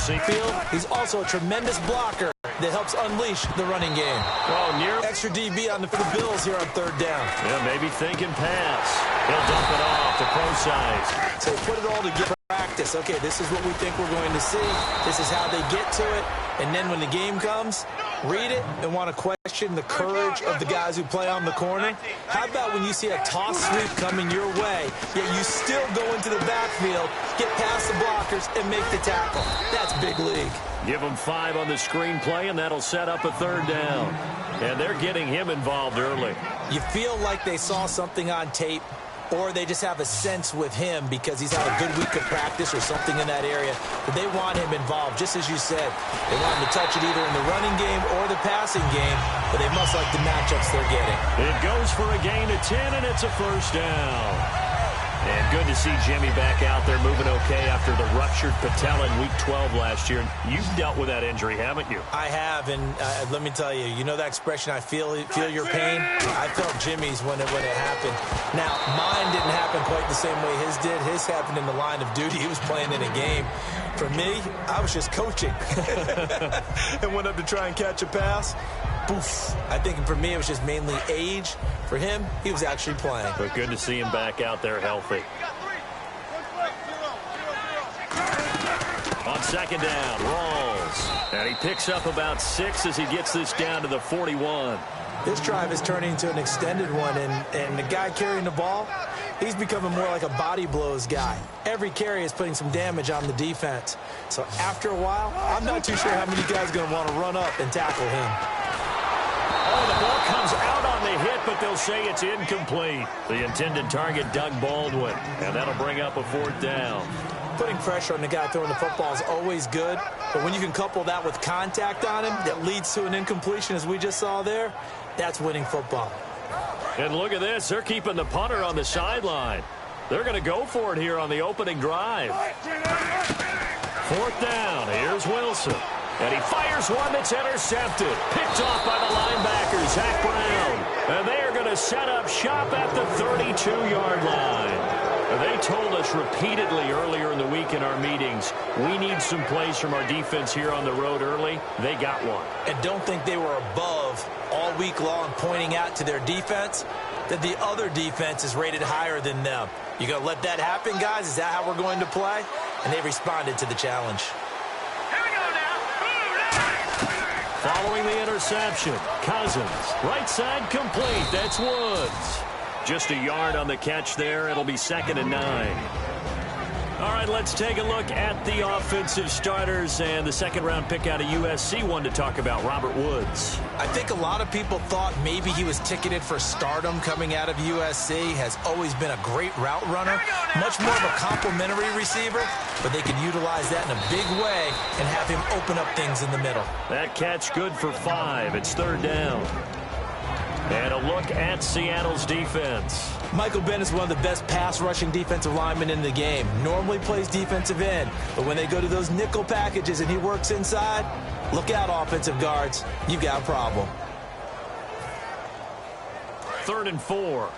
field, he's also a tremendous blocker that helps unleash the running game. Extra DB for the Bills here on third down. Yeah, maybe thinking pass. He'll dump it off to pro size. So put it all together. Practice. Okay, this is what we think we're going to see. This is how they get to it. And then when the game comes, read it and want to question the courage of the guys who play on the corner. How about when you see a toss sweep coming your way, yet you still go into the backfield, get past the blockers, and make the tackle? That's big league. Give them 5 on the screenplay, and that'll set up a third down. And they're getting him involved early. You feel like they saw something on tape, or they just have a sense with him because he's had a good week of practice or something in that area that they want him involved. Just as you said, they want him to touch it either in the running game or the passing game, but they must like the matchups they're getting. It goes for a gain of 10, and it's a first down. And good to see Jimmy back out there moving okay after the ruptured patella in Week 12 last year. You've dealt with that injury, haven't you? I have, and let me tell you, you know that expression, I feel your pain? I felt Jimmy's when it happened. Now, mine didn't happen quite the same way his did. His happened in the line of duty. He was playing in a game. For me, I was just coaching. And went up to try and catch a pass. Poof. I think for me it was just mainly age. For him, he was actually playing. But good to see him back out there healthy. On second down, Rawls. And he picks up about 6 as he gets this down to the 41. This drive is turning into an extended one, and the guy carrying the ball, he's becoming more like a body blows guy. Every carry is putting some damage on the defense. So after a while, I'm not too sure how many guys are going to want to run up and tackle him. Oh, the ball comes out on the hit, but they'll say it's incomplete. The intended target, Doug Baldwin, and that'll bring up a fourth down. Putting pressure on the guy throwing the football is always good, but when you can couple that with contact on him that leads to an incompletion, as we just saw there, that's winning football. And look at this. They're keeping the punter on the sideline. They're going to go for it here on the opening drive. Fourth down. Here's Wilson. And he fires one that's intercepted. Picked off by the linebacker, Zach Brown. And they are going to set up shop at the 32-yard line. They told us repeatedly earlier in the week in our meetings, we need some plays from our defense here on the road early. They got one. And don't think they were above all week long pointing out to their defense that the other defense is rated higher than them. You going to let that happen, guys? Is that how we're going to play? And they responded to the challenge. Following the interception, Cousins, right side complete. That's Woods. Just a yard on the catch there. It'll be 2nd and 9. All right, let's take a look at the offensive starters and the second-round pick out of USC. One to talk about, Robert Woods. I think a lot of people thought maybe he was ticketed for stardom coming out of USC. Has always been a great route runner, much more of a complimentary receiver, but they can utilize that in a big way and have him open up things in the middle. That catch good for 5. It's 3rd down. And a look at Seattle's defense. Michael Bennett is one of the best pass-rushing defensive linemen in the game. Normally plays defensive end, but when they go to those nickel packages and he works inside, look out, offensive guards. You've got a problem. 3rd and 4.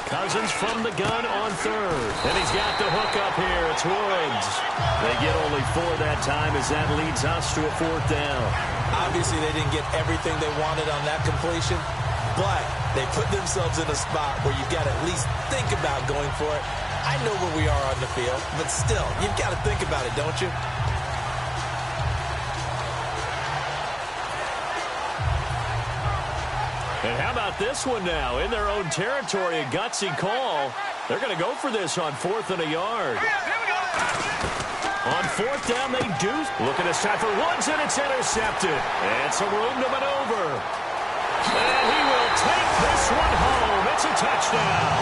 Cousins from the gun on 3rd. And he's got the hook up here. It's Woods. They get only 4 that time as that leads us to a 4th down. Obviously, they didn't get everything they wanted on that completion, but they put themselves in a spot where you've got to at least think about going for it. I know where we are on the field, but still, you've got to think about it, don't you? And how about this one now? In their own territory, a gutsy call. They're going to go for this on 4th and a yard. On 4th down, they do. Looking this time for Woods, and it's intercepted. And some room to maneuver. And he will take this one home. It's a touchdown.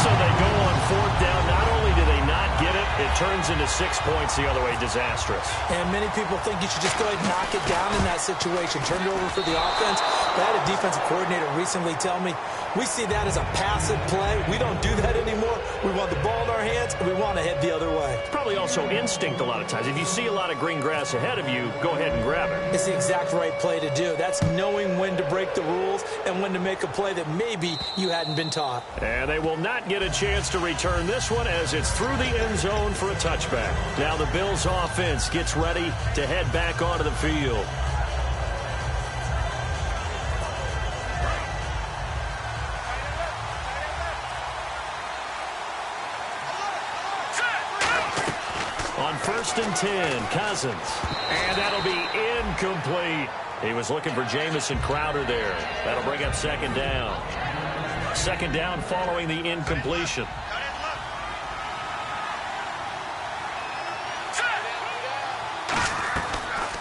So they go on 4th down. Not only do they not get it, It turns into 6 points the other way. Disastrous. And many people think you should just go ahead and knock it down in that situation. Turn it over for the offense. But I had a defensive coordinator recently tell me, we see that as a passive play. We don't do that anymore. We want the ball in our hands, and we want to head the other way. It's probably also instinct a lot of times. If you see a lot of green grass ahead of you, go ahead and grab it. It's the exact right play to do. That's knowing when to break the rules and when to make a play that maybe you hadn't been taught. And they will not get a chance to return this one as it's through the end zone for a touchback. Now the Bills offense gets ready to head back onto the field. On 1st and 10, Cousins. And that'll be incomplete. He was looking for Jamison Crowder there. That'll bring up 2nd down. 2nd down following the incompletion.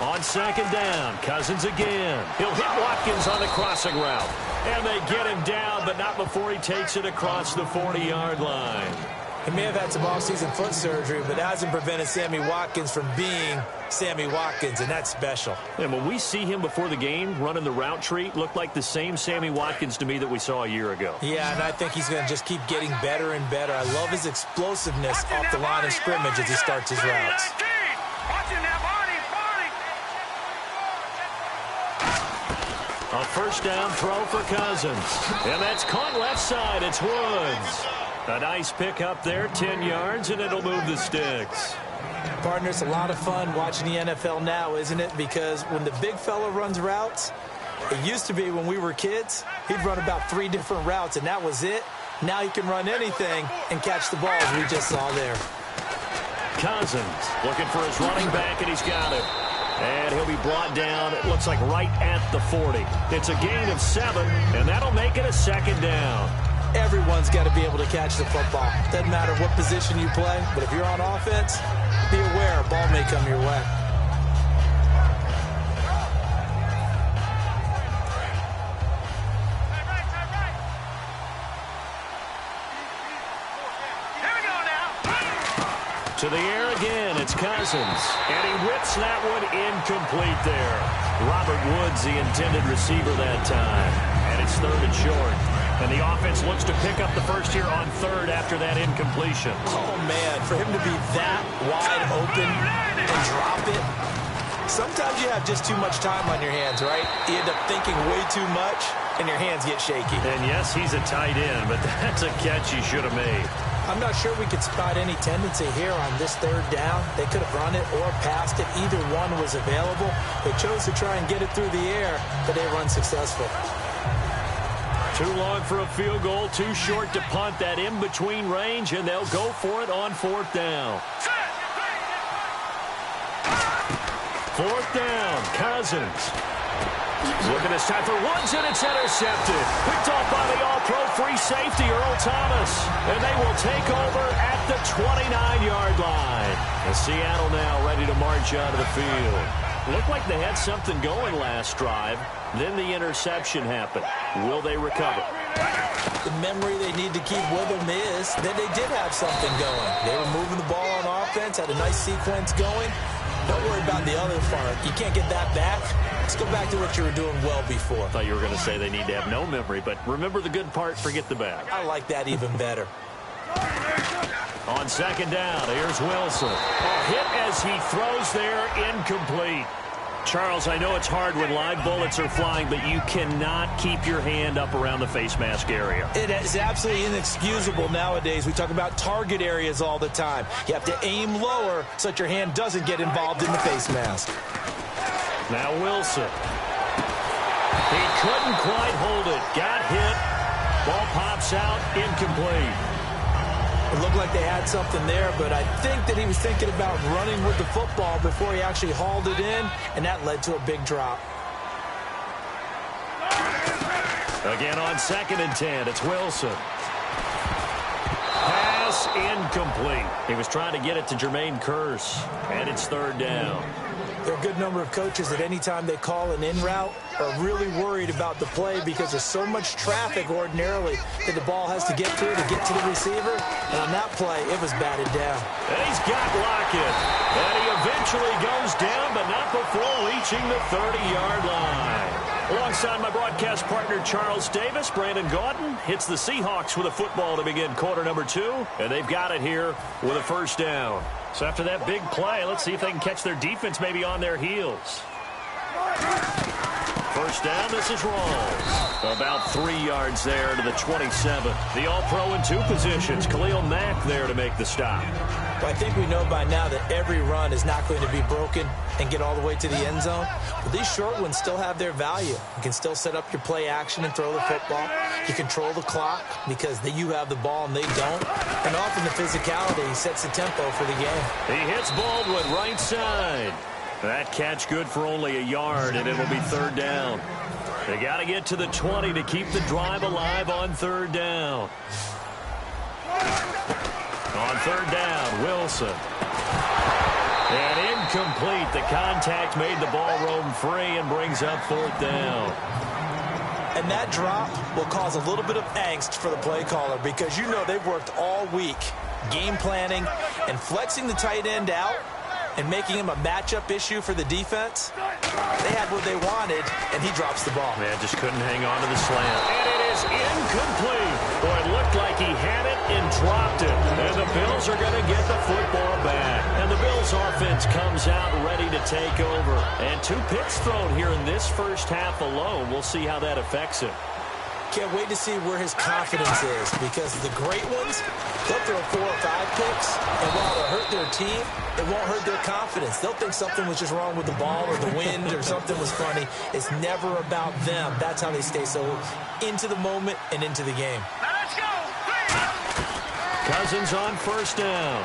On 2nd down, Cousins again. He'll hit Watkins on the crossing route. And they get him down, but not before he takes it across the 40-yard line. He may have had some off-season foot surgery, but that hasn't prevented Sammy Watkins from being Sammy Watkins, and that's special. And when we see him before the game running the route tree, looked like the same Sammy Watkins to me that we saw a year ago. Yeah, and I think he's going to just keep getting better and better. I love his explosiveness off the line of scrimmage as he starts his routes. A 1st down throw for Cousins. And that's caught left side. It's Woods. A nice pick up there, 10 yards, and it'll move the sticks. Partner, it's a lot of fun watching the NFL now, isn't it? Because when the big fella runs routes, it used to be when we were kids, he'd run about 3 different routes, and that was it. Now he can run anything and catch the ball, as we just saw there. Cousins looking for his running back, and he's got it. And he'll be brought down, it looks like right at the 40. It's a gain of 7, and that'll make it a 2nd down. Everyone's got to be able to catch the football. Doesn't matter what position you play, but if you're on offense, be aware a ball may come your way. To the air again, it's Cousins. And he whips that one incomplete there. Robert Woods, the intended receiver that time. And it's 3rd and short. And the offense looks to pick up the first here on 3rd after that incompletion. Oh, man, for him to be that wide open and drop it. Sometimes you have just too much time on your hands, right? You end up thinking way too much, and your hands get shaky. And yes, he's a tight end, but that's a catch he should have made. I'm not sure we could spot any tendency here on this 3rd down. They could have run it or passed it. Either one was available. They chose to try and get it through the air, but they run successful. Too long for a field goal, too short to punt. That in-between range, and they'll go for it on 4th down. 4th down, Cousins. Looking this time for Woods, and it's intercepted. Picked off by the all-pro free safety, Earl Thomas. And they will take over at the 29-yard line. And Seattle now ready to march out of the field. Looked like they had something going last drive. Then the interception happened. Will they recover? The memory they need to keep with them is that they did have something going. They were moving the ball on offense, had a nice sequence going. Don't worry about the other part. You can't get that back. Let's go back to what you were doing well before. I thought you were going to say they need to have no memory, but remember the good part, forget the bad. I like that even better. On 2nd down, here's Wilson. A hit as he throws there, incomplete. Charles, I know it's hard when live bullets are flying, but you cannot keep your hand up around the face mask area. It is absolutely inexcusable nowadays. We talk about target areas all the time. You have to aim lower so that your hand doesn't get involved in the face mask. Now Wilson. He couldn't quite hold it. Got hit. Ball pops out, incomplete. It looked like they had something there, but I think that he was thinking about running with the football before he actually hauled it in, and that led to a big drop. Again on 2nd and 10, it's Wilson. Pass incomplete. He was trying to get it to Jermaine Kearse, and it's 3rd down. There are a good number of coaches that any time they call an in route are really worried about the play because there's so much traffic ordinarily that the ball has to get through to get to the receiver. And on that play, it was batted down. And he's got Lockett. And he eventually goes down, but not before reaching the 30-yard line. Alongside my broadcast partner, Charles Davis, Brandon Gaudin hits the Seahawks with a football to begin quarter number 2. And they've got it here with a first down. So after that big play, let's see if they can catch their defense maybe on their heels. First down, this is Rawls. About 3 yards there to the 27. The All-Pro in 2 positions. Khalil Mack there to make the stop. Well, I think we know by now that every run is not going to be broken and get all the way to the end zone. But these short ones still have their value. You can still set up your play action and throw the football. You control the clock because you have the ball and they don't. And often the physicality sets the tempo for the game. He hits Baldwin right side. That catch good for only a yard, and it'll be third down. They got to get to the 20 to keep the drive alive on third down. On third down, Wilson. And incomplete. The contact made the ball roam free and brings up fourth down. And that drop will cause a little bit of angst for the play caller because you know they've worked all week game planning and flexing the tight end out and making him a matchup issue for the defense. They had what they wanted, and he drops the ball. Man, just couldn't hang on to the slant. And it is incomplete. Boy, it looked like he had it and dropped it. And the Bills are going to get the football back. And the Bills offense comes out ready to take over. And 2 picks thrown here in this first half alone. We'll see how that affects him. Can't wait to see where his confidence is because the great ones, they'll throw 4 or 5 picks, and while it'll hurt their team, it won't hurt their confidence. They'll think something was just wrong with the ball or the wind or something was funny. It's never about them. That's how they stay so into the moment and into the game. Let's go! Cousins on first down.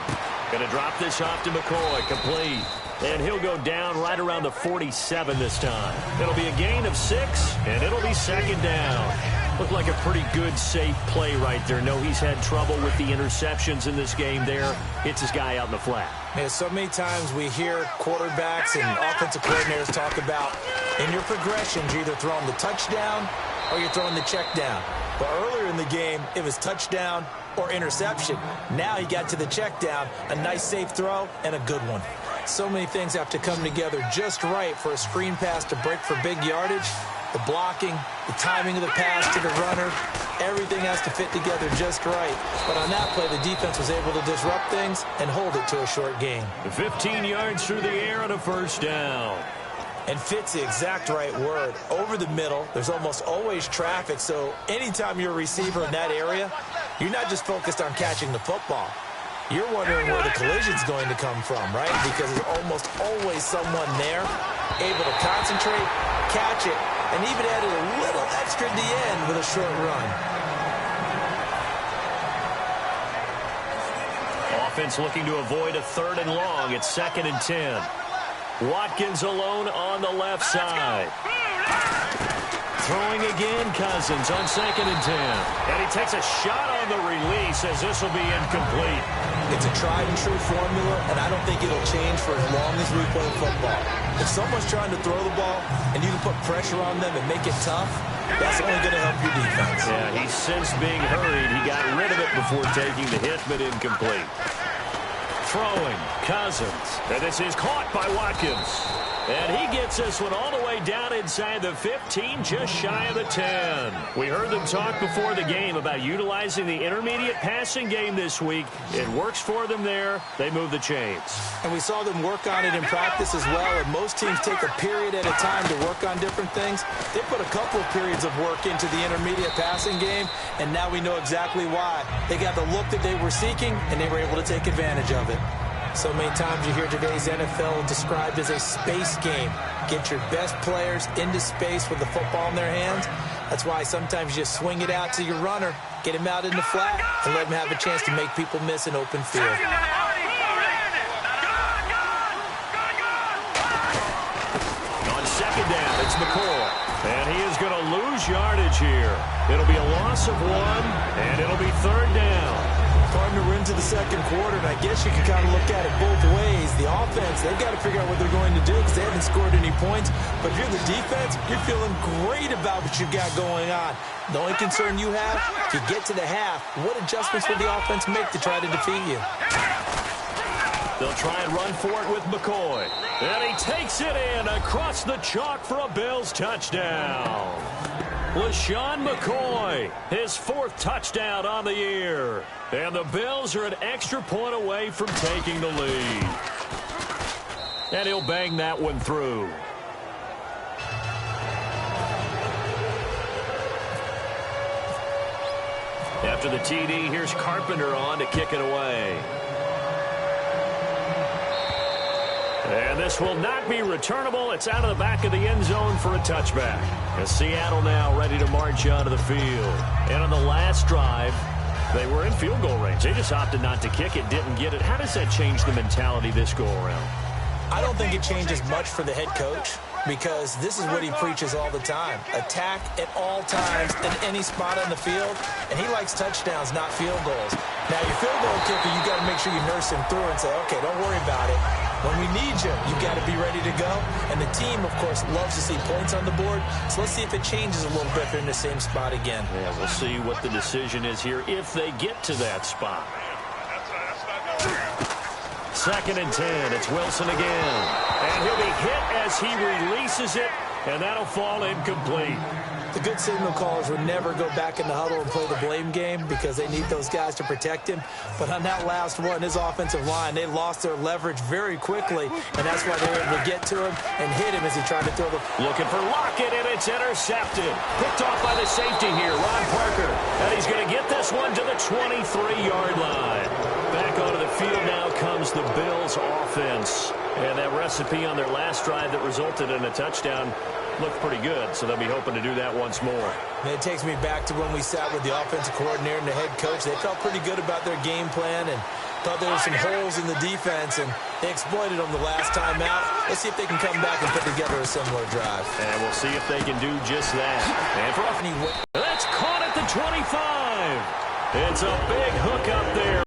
Going to drop this off to McCoy, complete. And he'll go down right around the 47 this time. It'll be a gain of 6, and it'll be second down. Looked like a pretty good, safe play right there. No, he's had trouble with the interceptions in this game there. Hits his guy out in the flat. Man, so many times we hear quarterbacks and offensive coordinators talk about in your progressions, you're either throwing the touchdown or you're throwing the check down. But earlier in the game, it was touchdown or interception. Now he got to the check down, a nice safe throw, and a good one. So many things have to come together just right for a screen pass to break for big yardage. The blocking, the timing of the pass to the runner, everything has to fit together just right. But on that play, the defense was able to disrupt things and hold it to a short gain. 15 yards through the air on a first down. And fit's the exact right word. Over the middle, there's almost always traffic, so anytime you're a receiver in that area, you're not just focused on catching the football. You're wondering where the collision's going to come from, right? Because there's almost always someone there able to concentrate, catch it, and even added a little extra at the end with a short run. Offense looking to avoid a 3rd and long. It's 2nd and 10. Watkins alone on the left side. Throwing again, Cousins on 2nd and 10. And he takes a shot on the release as this will be incomplete. It's a tried-and-true formula, and I don't think it'll change for as long as we play football. If someone's trying to throw the ball and you can put pressure on them and make it tough, that's only going to help your defense. Yeah, he sensed being hurried. He got rid of it before taking the hit, but incomplete. Throwing, Cousins. And this is caught by Watkins. And he gets this one all the way down inside the 15, just shy of the 10. We heard them talk before the game about utilizing the intermediate passing game this week. It works for them there. They move the chains. And we saw them work on it in practice as well. And most teams take a period at a time to work on different things. They put a couple of periods of work into the intermediate passing game, and now we know exactly why. They got the look that they were seeking, and they were able to take advantage of it. So many times you hear today's NFL described as a space game. Get your best players into space with the football in their hands. That's why sometimes you just swing it out to your runner, get him out in the flat, and let him have a chance to make people miss an open field. On second down, it's McCoy. And he is going to lose yardage here. It'll be a loss of 1, and it'll be third down. Partner, we're into the second quarter, and I guess you can kind of look at it both ways. The offense, they've got to figure out what they're going to do because they haven't scored any points. But if you're the defense, you're feeling great about what you've got going on. The only concern you have, if you get to the half, what adjustments will the offense make to try to defeat you? They'll try and run for it with McCoy. And he takes it in across the chalk for a Bills touchdown. LaShawn McCoy, his fourth touchdown on the year. And the Bills are an extra point away from taking the lead. And he'll bang that one through. After the TD, here's Carpenter on to kick it away. And this will not be returnable. It's out of the back of the end zone for a touchback. As Seattle now ready to march onto the field. And on the last drive, they were in field goal range. They just opted not to kick it, didn't get it. How does that change the mentality this go-around? I don't think it changes much for the head coach because this is what he preaches all the time. Attack at all times in any spot on the field, and he likes touchdowns, not field goals. Now, your field goal kicker, you got to make sure you nurse him through and say, okay, don't worry about it. When we need you, you got to be ready to go. And the team, of course, loves to see points on the board. So let's see if it changes a little bit if they're in the same spot again. Yeah, we'll see what the decision is here if they get to that spot. 2nd and 10. It's Wilson again. And he'll be hit as he releases it, and that'll fall incomplete. The good signal callers would never go back in the huddle and play the blame game because they need those guys to protect him. But on that last one, his offensive line, they lost their leverage very quickly, and that's why they were able to get to him and hit him as he tried to throw the... Looking for Lockett, and it's intercepted. Picked off by the safety here, Ron Parker. And he's going to get this one to the 23-yard line. Back onto the field now comes the Bills offense. And that recipe on their last drive that resulted in a touchdown looked pretty good, so they'll be hoping to do that once more. And it takes me back to when we sat with the offensive coordinator and the head coach. They felt pretty good about their game plan and thought there were some holes in the defense, and they exploited them the last time out. Let's see if they can come back and put together a similar drive. And we'll see if they can do just that. And for that's caught at the 25. It's a big hook up there.